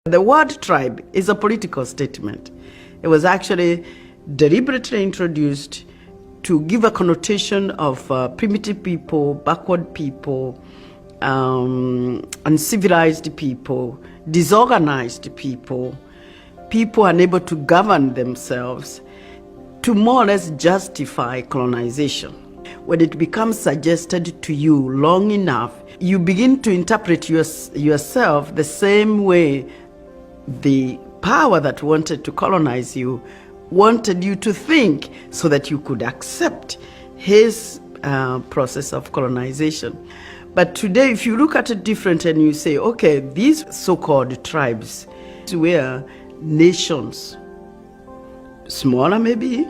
The word tribe is a political statement. It was actually deliberately introduced to give a connotation of primitive people, backward people, uncivilized people, disorganized people, people unable to govern themselves, to more or less justify colonization. When it becomes suggested to you long enough, you begin to interpret yourself the same way the power that wanted to colonize you wanted you to think, so that you could accept his process of colonization. But today, if you look at it different and you say, okay, these so-called tribes were nations, smaller maybe,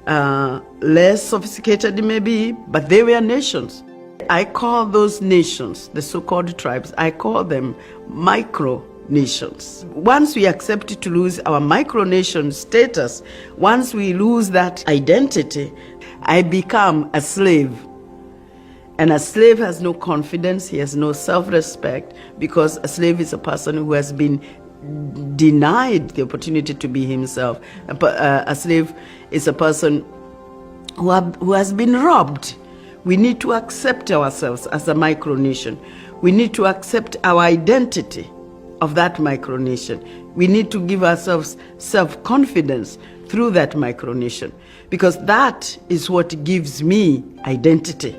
less sophisticated maybe, but they were nations. I call those nations, the so-called tribes, I call them micro-nations. Once we accept to lose our micronation status, once we lose that identity, I become a slave. And a slave has no confidence, he has no self-respect, because a slave is a person who has been denied the opportunity to be himself. A slave is a person who has been robbed. We need to accept ourselves as a micronation. We need to accept our identity of that micronation. We need to give ourselves self-confidence through that micronation, because that is what gives me identity.